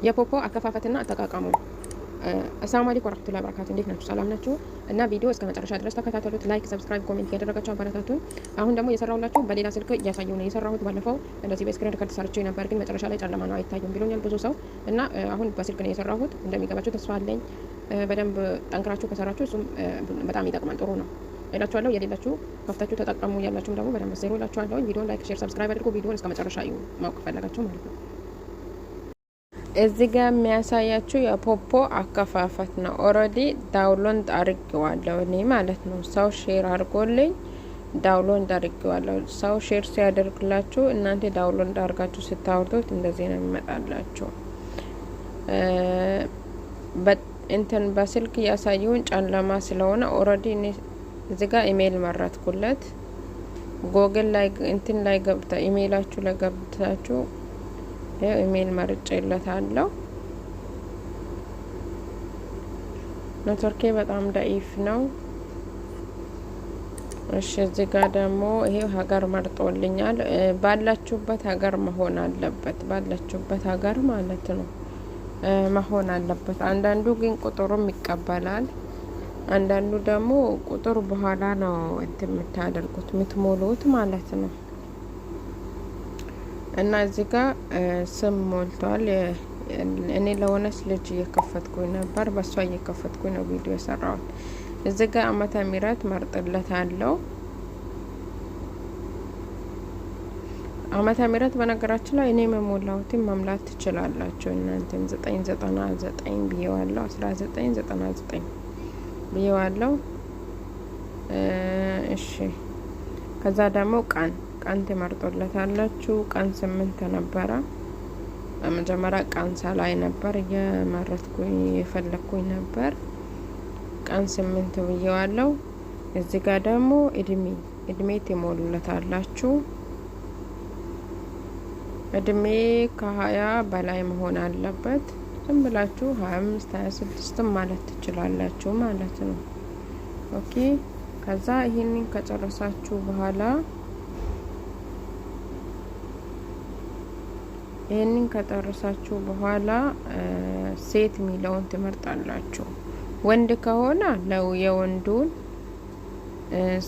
የፖፖ አከፋፈትና አጠቃቀሙ። አሰላሙ አለይኩም ወራህመቱላሂ ወበረካቱ። እንዴት ናችሁ? ሰላም ናችሁ? እና ቪዲዮ እስከ መጨረሻ ድረስ ተከታተሉት። ላይክ፣ ሰብስክራይብ፣ ኮሜንት ያደረጋችሁ አበረታቱን። አሁን ደግሞ የሰራሁላችሁ በሌላ ስልክ እያሳየሁ ነው የሰራሁት። ባለፈው እንደዚህ በስክሪን ሪከርድ ሰርቼ ነበር፣ ግን መጨረሻ ላይ ጨለማ ነው አይታዩም ብሎኛል ብዙ ሰው እና አሁን በስልክ ነው የሰራሁት። እንደሚገባችሁ ተስፋ አለኝ። በደንብ ጠንክራችሁ ከሰራችሁ እሱም በጣም ይጠቅማል፣ ጥሩ ነው እላችኋለሁ። የሌላችሁ ከፍታችሁ ተጠቀሙ፣ ያላችሁም ደግሞ በደንብ ሰሩ እላችኋለሁ። ቪዲዮን ላይክ፣ ሼር፣ ሰብስክራይብ አድርጉ። ቪዲዮን እስከ መጨረሻ እዩ ማወቅ ፈለጋችሁ ማለት ነው። እዚህ ጋር የሚያሳያችሁ የፖፖ አከፋፈት ነው። ኦልሬዲ ዳውንሎድ አድርጌዋለሁ እኔ ማለት ነው። ሰው ሼር አድርጎልኝ ዳውንሎድ አድርጌዋለሁ። ሰው ሼር ሲያደርግላችሁ እናንተ ዳውንሎድ አድርጋችሁ ስታወርዱት እንደዚህ ነው የሚመጣላችሁ። እንትን በስልክ ያሳየውን ጨለማ ስለሆነ ኦልሬዲ እኔ እዚህ ጋር ኢሜይል መረጥኩለት። ጎግል ላይ እንትን ላይ ገብታ ኢሜይላችሁ ላይ ገብታችሁ ኢሜይል መርጬለታለሁ። ኔትወርኬ በጣም ዳኢፍ ነው። እሺ እዚህ ጋር ደግሞ ይሄ ሀገር መርጦልኛል። ባላችሁበት ሀገር መሆን አለበት፣ ባላችሁበት ሀገር ማለት ነው መሆን አለበት። አንዳንዱ ግን ቁጥሩም ይቀበላል፣ አንዳንዱ ደግሞ ቁጥር በኋላ ነው እንትን የምታደርጉት የምትሞሉት ማለት ነው። እና እዚህ ጋር ስም ሞልቷል። እኔ ለሆነች ልጅ እየከፈትኩኝ ነበር፣ በሷ እየከፈትኩኝ ነው ቪዲዮ የሰራሁት። እዚህ ጋር ዓመተ ምህረት መርጥለታለሁ። ዓመተ ምህረት በነገራችን ላይ እኔ የሞላሁትን መምላት ትችላላችሁ እናንተ። 999 ብዬዋለሁ፣ 1999 ብዬዋለሁ። እሺ ከዛ ደግሞ ቀን ትመርጦለታላችሁ። ቀን 8 ነበረ። በመጀመሪያ ቀን ሰላይ ነበር እየመረጥኩኝ የፈለኩኝ ነበር። ቀን 8 ብዬዋለሁ። እዚህ ጋር ደግሞ እድሜ ትሞሉለታላችሁ። እድሜ ከ20 በላይ መሆን አለበት። ዝም ብላችሁ 25 26 ማለት ትችላላችሁ ማለት ነው። ኦኬ ከዛ ይሄንን ከጨረሳችሁ በኋላ ሴት ሚለውን ትመርጣላችሁ። ወንድ ከሆነ የወንዱን፣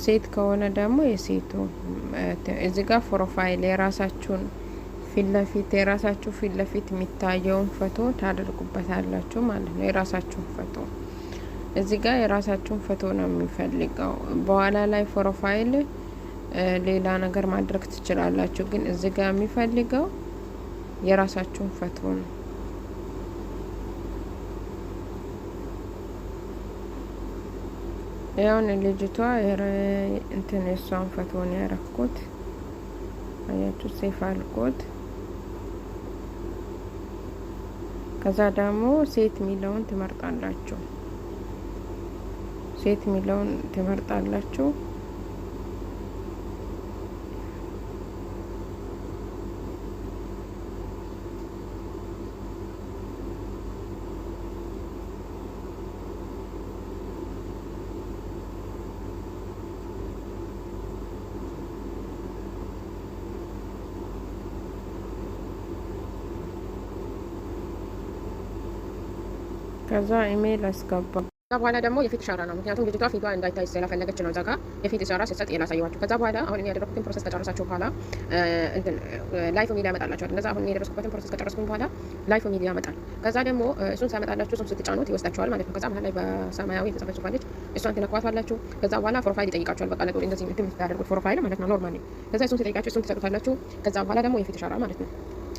ሴት ከሆነ ደግሞ የሴቱ። እዚህ ጋር ፕሮፋይል የራሳችሁን የራሳችሁ ፊት ለፊት የሚታየውን ፎቶ ታደርጉበታላችሁ ማለት ነው። የራሳችሁን ፎቶ እዚህ ጋር የራሳችሁን ፎቶ ነው የሚፈልገው። በኋላ ላይ ፕሮፋይል ሌላ ነገር ማድረግ ትችላላችሁ፣ ግን እዚህ ጋር የሚፈልገው የራሳችሁን ፎቶ ነው። ያውን ልጅቷ እንትን የሷን ፎቶ ነው ያረኩት። አያችሁ ሴፍ አልኩት። ከዛ ደግሞ ሴት ሚለውን ትመርጣላችሁ። ከዛ ኢሜይል አስገባ። ከዛ በኋላ ደግሞ የፊት ኢሻራ ነው። ምክንያቱም ልጅቷ ፊቷ እንዳይታይ ስለፈለገች ነው። እዛ ጋር የፊት ኢሻራ ስትሰጥ ያላሳየዋችሁ። ከዛ በኋላ አሁን እኔ ያደረኩትን ፕሮሰስ ከጨረሳችሁ በኋላ እንትን ላይፍ ሚዲያ ያመጣላችኋል። እንደዛ አሁን እኔ የደረስኩበትን ፕሮሰስ ከጨረስኩኝ በኋላ ላይፍ ሚዲያ ያመጣል። ከዛ ደግሞ እሱን ሲያመጣላችሁ እሱን ስትጫኑት ይወስዳችኋል ማለት ነው። ከዛ መሀል ላይ በሰማያዊ የተጻፈች ጽፋለች፣ እሷን ትነኳቷላችሁ። ከዛ በኋላ ፕሮፋይል ይጠይቃችኋል። በቃ ለጦር እንደዚህ የምታደርጉት ፕሮፋይል ማለት ነው፣ ኖርማሊ። ከዛ እሱን ሲጠይቃችሁ እሱን ትሰጡታላችሁ። ከዛ በኋላ ደግሞ የፊት ኢሻራ ማለት ነው።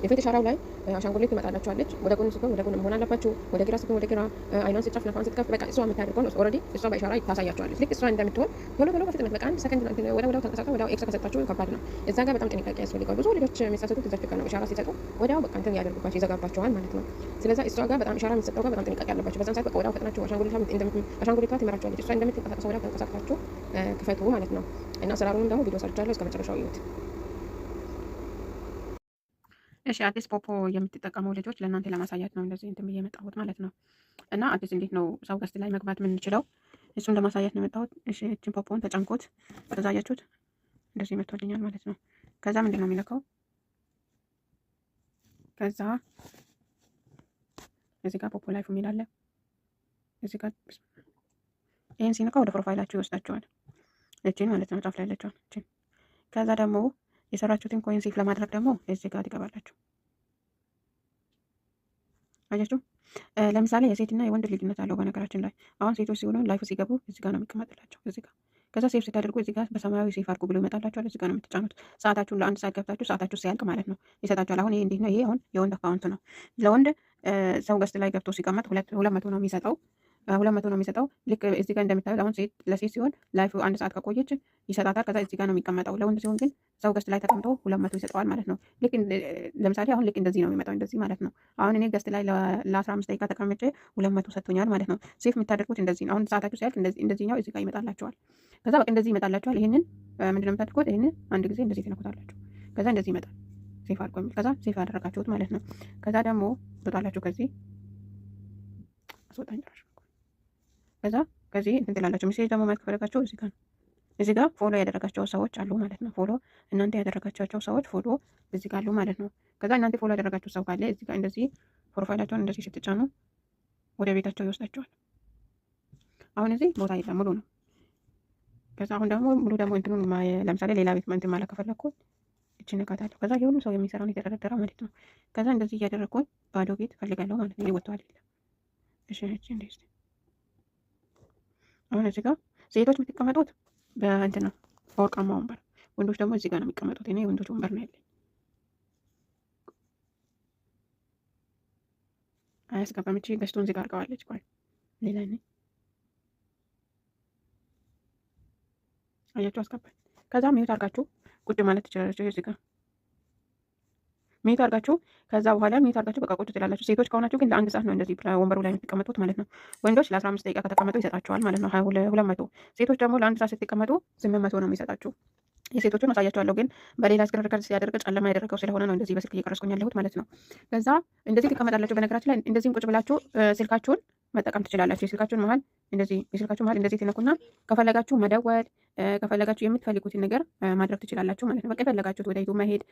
የፊት ኢሻራው ላይ አሻንጉሊት ትመጣላችኋለች። ወደ ጎን ስትሆን ወደ ጎን መሆን አለባችሁ፣ ወደ ግራ ስትሆን ወደ ግራ፣ አይኗን ስትጨፍ ነፋን ስትከፍ፣ በቃ እሷ የምታደርገው ነው። ኦልሬዲ እሷ በኢሻራ ታሳያችኋለች። ልክ እሷ እንደምትሆን ቶሎ በፍጥነት በቃ 1 ሰከንድ ወዲያው ተንቀሳቀሱ። ወዲያው ኤክስ ከሰጣችሁ ከባድ ነው። እዛ ጋር በጣም ጥንቃቄ ያስፈልጋል። ብዙ ልጆች የሚሳሳቱት እዛች ጋር ነው። ኢሻራ ሲሰጡ ወዲያው በቃ እንትን ያደርጉባችሁ ይዘጋባቸዋል ማለት ነው። ስለዚህ እሷ ጋር በጣም ኢሻራ የሚሰጠው ጋር በጣም ጥንቃቄ አለባችሁ። በዛን ሰዓት በቃ ወዲያው ፈጥናችሁ አሻንጉሊቷ ትመራችኋለች። እሷ እንደምትንቀሳቀሰው ወዲያው ተንቀሳቅሳችሁ ክፈቱ ማለት ነው። እና አሰራሩንም ደግሞ ቪዲዮ ሰርቻለሁ፣ እስከ መጨረሻው ይዩት። እሺ አዲስ ፖፖ የምትጠቀሙ ልጆች ለእናንተ ለማሳየት ነው እንደዚህ እንትን ብዬ የመጣሁት ማለት ነው። እና አዲስ እንዴት ነው ሰው ገስት ላይ መግባት የምንችለው እሱን ለማሳየት ነው የመጣሁት። እሺ እቺን ፖፖን ተጨንቆት ከዛ አያችሁት እንደዚህ መጥቶልኛል ማለት ነው። ከዛ ምንድን ነው የሚለካው? ከዛ እዚህ ጋር ፖፖ ላይፍ የሚል አለ። እዚህ ጋር ይህን ሲነካ ወደ ፕሮፋይላችሁ ይወስዳችኋል። እችን ማለት ነው ጫፍ ላይ ያለችዋል እችን። ከዛ ደግሞ የሰራችሁትን ኮይን ሴፍ ለማድረግ ደግሞ እዚህ ጋር ትገባላችሁ። አያችሁ ለምሳሌ የሴትና የወንድ ልዩነት አለው። በነገራችን ላይ አሁን ሴቶች ሲሆኑ ላይፍ ሲገቡ እዚህ ጋር ነው የሚቀመጥላቸው እዚህ ጋር። ከዛ ሴፍ ስታደርጉ እዚህ ጋር በሰማያዊ ሴፍ አድርጉ ብሎ ይመጣላችኋል። እዚህ ጋር ነው የምትጫኑት። ሰዓታችሁን ለአንድ ሰዓት ገብታችሁ ሰዓታችሁ ሲያልቅ ማለት ነው ይሰጣችኋል። አሁን ይሄ እንዴት ነው? ይሄ አሁን የወንድ አካውንት ነው። ለወንድ ሰው ገስት ላይ ገብቶ ሲቀመጥ 200 ነው የሚሰጠው 200 ነው የሚሰጠው። ልክ እዚህ ጋር እንደምታዩት አሁን ለሴት ሲሆን ላይፍ አንድ ሰዓት ከቆየች ይሰጣታል። ከዛ እዚህ ጋር ነው የሚቀመጠው። ለወንድ ሲሆን ግን ሰው ገስት ላይ ተቀምጦ 200 ይሰጠዋል ማለት ነው። ልክ ለምሳሌ አሁን ልክ እንደዚህ ነው የሚመጣው፣ እንደዚህ ማለት ነው። አሁን እኔ ገስት ላይ ለ15 ደቂቃ ተቀምጬ 200 ሰጥቶኛል ማለት ነው። ሴፍ የምታደርጉት እንደዚህ ነው። አሁን ሰዓታችሁ ሲያልቅ እንደዚህኛው እዚህ ጋር ይመጣላችኋል። ከዛ በቃ እንደዚህ ይመጣላችኋል። ይሄንን ምንድነው የምታደርጉት? ይሄንን አንድ ጊዜ እንደዚህ ትነኩታላችሁ። ከዛ እንደዚህ ይመጣል ሴፍ አድርጎ የሚል። ከዛ ሴፍ አደረጋችሁት ማለት ነው። ከዛ ደግሞ ትወጣላችሁ። ከዚህ አስወጣኝ ጭራሽ። ከዛ ከዚህ እንትን ትላላችሁ። ሜሴጅ ደግሞ ማየት ከፈለጋችሁ እዚህ ጋር ነው። እዚህ ጋር ፎሎ ያደረጋቸው ሰዎች አሉ ማለት ነው። ፎሎ እናንተ ያደረጋቻቸው ሰዎች ፎሎ እዚህ ጋር አሉ ማለት ነው። ከዛ እናንተ ፎሎ ያደረጋችሁ ሰው ካለ እዚህ ጋር እንደዚህ ፕሮፋይላቸውን እንደዚህ ስትጫኑ ወደ ቤታቸው ይወስዳቸዋል። አሁን እዚህ ቦታ የለም ሙሉ ነው። ከዛ አሁን ደግሞ ሙሉ ደግሞ እንትኑን ለምሳሌ ሌላ ቤት እንትን ማለት ከፈለኩ እቺን ነካታለሁ። ከዛ የሁሉ ሰው የሚሰራውን የተደረደረ ማለት ነው። ከዛ እንደዚህ እያደረኩኝ ባዶ ቤት ፈልጋለሁ ማለት ነው። ይወጣዋል። እሺ እቺ እንደዚህ አሁን እዚህ ጋር ሴቶች የምትቀመጡት በእንትን ነው በወርቃማ ወንበር፣ ወንዶች ደግሞ እዚህ ጋር ነው የሚቀመጡት። እኔ ወንዶች ወንበር ነው ያለኝ። አያስገባም። እቺ ገዝቶን እዚህ ጋር አድርገዋለች። ቆይ ሌላ ነኝ አያችሁ፣ አስገባኝ። ከዛ ሚዩት አድርጋችሁ ቁጭ ማለት ትችላላችሁ። እዚህ ጋር ሚዩት አድርጋችሁ ከዛ በኋላ ሚዩት አድርጋችሁ በቃ ቁጭ ትላላችሁ። ሴቶች ከሆናችሁ ግን ለአንድ ሰዓት ነው እንደዚህ ወንበሩ ላይ የምትቀመጡት ማለት ነው። ወንዶች ለ15 ደቂቃ ከተቀመጡ ይሰጣቸዋል ማለት ነው 200። ሴቶች ደግሞ ለአንድ ሰዓት ስትቀመጡ 800 ነው የሚሰጣችሁ። የሴቶቹን አሳያችኋለሁ፣ ግን በሌላ ስክሪን ሪከርድ ሲያደርግ ጨለማ ያደረገው ስለሆነ ነው እንደዚህ በስልክ እየቀረስኩኝ ያለሁት ማለት ነው። ከዛ እንደዚህ ትቀመጣላችሁ። በነገራችን ላይ እንደዚህም ቁጭ ብላችሁ ስልካችሁን መጠቀም ትችላላችሁ። የስልካችሁን መሀል እንደዚህ ትነኩና ከፈለጋችሁ መደወል ከፈለጋችሁ የምትፈልጉትን ነገር ማድረግ ትችላላችሁ ማለት ነው። በቃ የፈለጋችሁት ወደ ዩቱብ መሄድ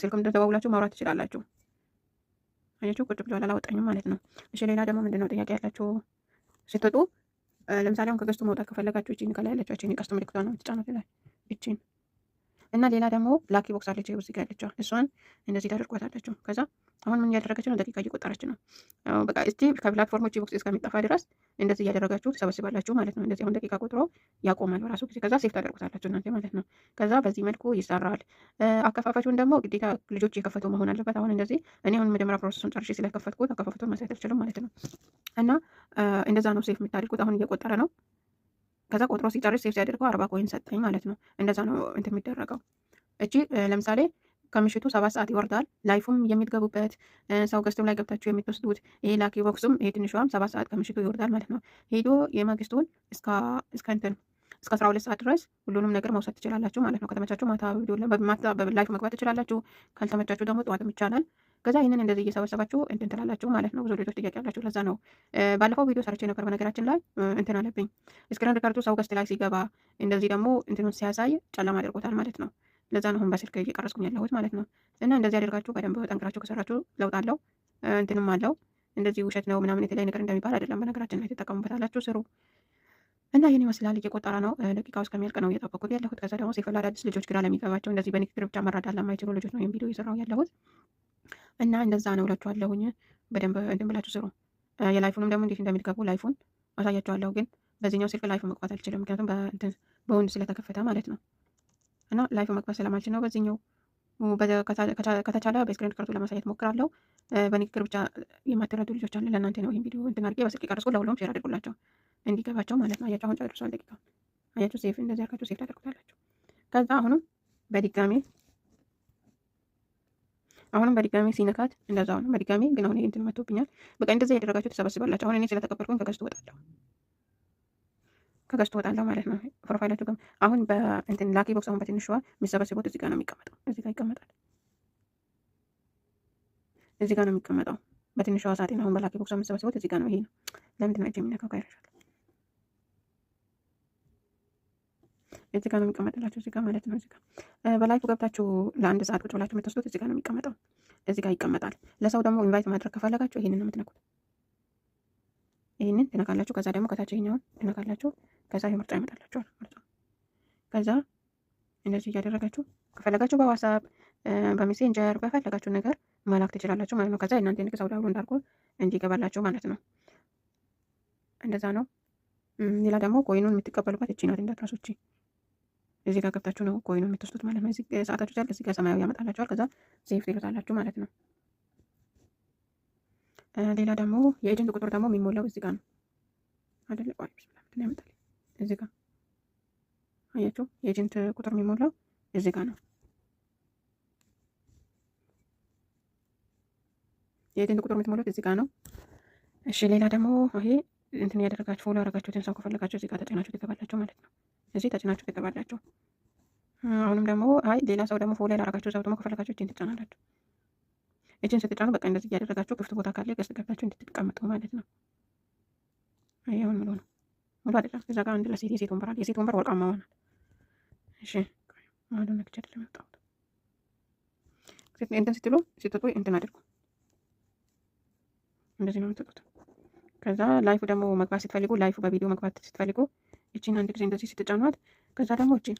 ስልክም ደውላችሁ ማውራት ትችላላችሁ። አያችሁ ቁጭ ብሏል፣ አላወጣኝም ማለት ነው። እሺ ሌላ ደግሞ ምንድነው ጥያቄ ያላችሁ ስትወጡ ለምሳሌ አሁን ከገዝቱ መውጣት ከፈለጋችሁ እቺን ከላይ ያለችው እቺን ቀስቱ ምልክቷ ነው የምትጫኑት ላይ እቺን እና ሌላ ደግሞ ላኪ ቦክስ አለች እዚህ ጋር ያለችው እሷን እንደዚህ ታደርጓታላችሁ። ከዛ አሁን ምን እያደረገች ነው? ደቂቃ እየቆጠረች ነው። በቃ እስቲ ከፕላትፎርሞች ቦክስ እስከሚጠፋ ድረስ እንደዚህ እያደረጋችሁ ትሰበስባላችሁ ማለት ነው። እንደዚህ አሁን ደቂቃ ቆጥሮ ያቆማል በራሱ ጊዜ። ከዛ ሴፍ ታደርጉታላችሁ እናንተ ማለት ነው። ከዛ በዚህ መልኩ ይሰራል። አከፋፋችሁን ደግሞ ግዴታ ልጆች የከፈቱ መሆን አለበት። አሁን እንደዚህ እኔ አሁን መጀመሪያ ፕሮሰሱን ጨርሼ ስለከፈትኩት አከፋፈቱን ማሳየት አልችልም ማለት ነው። እና እንደዛ ነው ሴፍ የምታደርጉት። አሁን እየቆጠረ ነው። ከዛ ቆጥሮ ሲጨርስ ሴፍ ሲያደርገው 40 ኮይን ሰጠኝ ማለት ነው። እንደዛ ነው እንትን የሚደረገው። እቺ ለምሳሌ ከምሽቱ 7 ሰዓት ይወርዳል። ላይፉም የሚትገቡበት ሰው ገዝቱም ላይ ገብታችሁ የምትወስዱት ይሄ ላኪ ቦክሱም ይሄ ትንሿም 7 ሰዓት ከምሽቱ ይወርዳል ማለት ነው። ሄዶ የማግስቱን እስከ 12 ሰዓት ድረስ ሁሉንም ነገር መውሰድ ትችላላችሁ ማለት ነው። ከተመቻችሁ ማታ ላይፍ መግባት ትችላላችሁ። ካልተመቻችሁ ደግሞ ጠዋትም ይቻላል። ከዛ ይህንን እንደዚህ እየሰበሰባችሁ እንትን ትላላችሁ ማለት ነው። ብዙ ልጆች ጥያቄ ያላችሁ ለዛ ነው። ባለፈው ቪዲዮ ሰርቼ ነበር በነገራችን ላይ እንትን አለብኝ ስክሪን ሪከርዱ ሰው ገስት ላይ ሲገባ እንደዚህ ደግሞ እንትኑን ሲያሳይ ጨለማ አድርጎታል ማለት ነው። ለዛ ነው አሁን በስልክ እየቀረስኩኝ ያለሁት ማለት ነው። እና እንደዚህ አድርጋችሁ በደንብ ጠንክራችሁ ከሰራችሁ ለውጥ አለው፣ እንትንም አለው። እንደዚህ ውሸት ነው ምናምን የተለያየ ነገር እንደሚባል አይደለም። በነገራችን ላይ ትጠቀሙበታላችሁ፣ ስሩ። እና ይህን ይመስላል። እየቆጠረ ነው። ደቂቃው እስከሚያልቅ ነው እየጠበኩት ያለሁት። ከዛ ደግሞ ሲፈላ አዳዲስ ልጆች ግራ ለሚገባቸው እንደዚህ በንግግር ብቻ መረዳት ለማይችሉ ልጆች ነው ይህን ቪዲዮ እየሰራሁ ያለሁት። እና እንደዛ ነው እላችኋለሁኝ። በደንብ እንትን ብላችሁ ስሩ። የላይፉንም ደግሞ እንዴት እንደሚገቡ ላይፉን አሳያችኋለሁ። ግን በዚህኛው ስልክ ላይፉ መግባት አልችልም፣ ምክንያቱም በወንድ ስለተከፈተ ማለት ነው። እና ላይፍ መግባት ስለማልችል ነው በዚህኛው። ከተቻለ በስክሪን ሪከርዱ ለማሳየት ሞክራለሁ። በንግግር ብቻ የማትረዱ ልጆች አለ፣ ለእናንተ ነው ይህን ቪዲዮ እንትን አድርጌ በስልክ ቀርጾ ለሁሉም ሼር አድርጉላቸው እንዲገባቸው ማለት ነው። አያችሁ አሁን ጨርሷል ደቂቃ። አያችሁ ሴፍ እንደዚህ አድርጋችሁ ሴፍ ታደርጉታላችሁ። ከዛ አሁንም በድጋሚ ሲነካት እንደዛው ነው። በድጋሚ ግን አሁን እንትን መጥቶብኛል። በቃ እንደዚህ ያደረጋችሁ ተሰበስባላችሁ። አሁን እኔ ስለተቀበልኩኝ ከገዝቱ እወጣለሁ ማለት ነው። ፕሮፋይላችሁ ጋር አሁን በእንትን ላኪ ቦክስ አሁን በትንሿ የሚሰበስቡት እዚህ ጋር ነው የሚቀመጠው። እዚህ ጋር ይቀመጣል። እዚህ ጋር ነው የሚቀመጠው በትንሿ ሳጥን። አሁን በላኪ ቦክስ የሚሰበስቡት እዚህ ጋር ነው። ይሄ ነው። ለምንድን ነው እጅ የሚነካው? ካይረሻል እዚህ ጋር ነው የሚቀመጥላችሁ። እዚህ ጋር ማለት ነው። እዚህ ጋር በላይፉ ገብታችሁ ለአንድ ሰዓት ቁጭ ብላችሁ የምትወስዱት እዚህ ጋር ነው የሚቀመጠው። እዚህ ጋር ይቀመጣል። ለሰው ደግሞ ኢንቫይት ማድረግ ከፈለጋችሁ ይሄንን ነው የምትነኩት። ይህንን ትነካላችሁ። ከዛ ደግሞ ከታች ይሄኛውን ትነካላችሁ። ከዛ የምርጫ ይመጣላችኋል ማለት ነው። ከዛ እንደዚህ እያደረጋችሁ ከፈለጋችሁ በዋትስአፕ በሜሴንጀር በፈለጋችሁ ነገር መላክ ትችላላችሁ ማለት ነው። ከዛ እናንተ ንቅ ሳውዲ አብሮ እንዳልኩ እንዲገባላችሁ ማለት ነው። እንደዛ ነው። ሌላ ደግሞ ኮይኑን የምትቀበሉበት እቺ ናት። እንዳትረሱ እቺ እዚህ ጋር ገብታችሁ ነው ኮይኑን የምትወስዱት ማለት ነው። እዚህ ሰዓታችሁ ሲያልቅ እዚህ ጋር ሰማያዊ ያመጣላችኋል። ከዛ ሴፍ ትሉታላችሁ ማለት ነው። ሌላ ደግሞ የኤጀንት ቁጥር ደግሞ የሚሞላው እዚህ ጋር ነው አይደለ? ቆይ ብስሚላ ያመጣል። እዚህ ጋር አያችሁ፣ የኤጀንት ቁጥር የሚሞላው እዚህ ጋር ነው። የኤጀንት ቁጥር የምትሞሉት እዚህ ጋር ነው። እሺ ሌላ ደግሞ ይሄ እንትን ያደረጋችሁ ፎሎ ያደረጋችሁትን ሰው ከፈለጋችሁ እዚህ ጋር ተጭናችሁ ትገባላችሁ ማለት ነው። እዚህ ተጭናችሁ ትገባላችሁ። አሁንም ደግሞ አይ ሌላ ሰው ደግሞ ፎሎ ያደረጋችሁ ሰው ደግሞ ከፈለጋችሁ እቺን ትጫናላችሁ። እቺን ስትጫኑ በቃ እንደዚህ እያደረጋችሁ ክፍት ቦታ ካለ ገዝት ገብታችሁ እንድትቀመጡ ማለት ነው። አሁን ሙሉ ነው ሙሉ አይደለም። እዛ ጋር አንድ ለሴት የሴት ወንበር አለ። የሴት ወንበር ወርቃማ ሆናል። እሺ አሁን ነክቼ አይደለም ያወጣሁት። እንትን ስትሉ ስትወጡ እንትን አድርጉ። እንደዚህ ነው የምትወጡት። ከዛ ላይፉ ደግሞ መግባት ስትፈልጉ ላይፉ በቪዲዮ መግባት ስትፈልጉ እቺን አንድ ጊዜ እንደዚህ ስትጫኗት ከዛ ደግሞ እቺን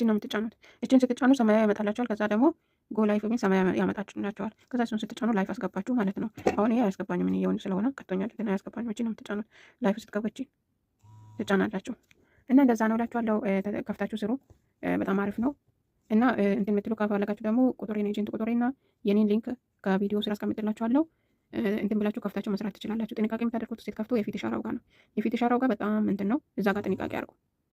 ነው የምትጫኑት። እቺን ስትጫኑ ሰማያዊ ያመጣላችኋል። ከዛ ደግሞ ጎ ላይፍ ግን ሰማያዊ ያመጣችሁላችኋል። ከዛ እሱን ስትጫኑ ላይፍ አስገባችሁ ማለት ነው። አሁን ይሄ አያስገባኝም እኔ የሆነ ስለሆነ ከቶኛል፣ ግን አያስገባኝም። እቺን ነው የምትጫኑት። ላይፍ ስትገቡ እቺን ትጫናላችሁ እና እንደዛ ነው እላችኋለሁ። ከፍታችሁ ስሩ። በጣም አሪፍ ነው እና እንትን የምትሉ ከፈለጋችሁ ደግሞ ቁጥሬን ኤጀንት ቁጥሬና የኔን ሊንክ ከቪዲዮ ስራ አስቀምጥላችኋለሁ። እንትን ብላችሁ ከፍታችሁ መስራት ትችላላችሁ። ጥንቃቄ የምታደርጉት ስትከፍቱ የፊት ኢሻራው ጋር ነው። የፊት ኢሻራው ጋር በጣም እንትን ነው። እዛ ጋር ጥንቃቄ አድርጉ።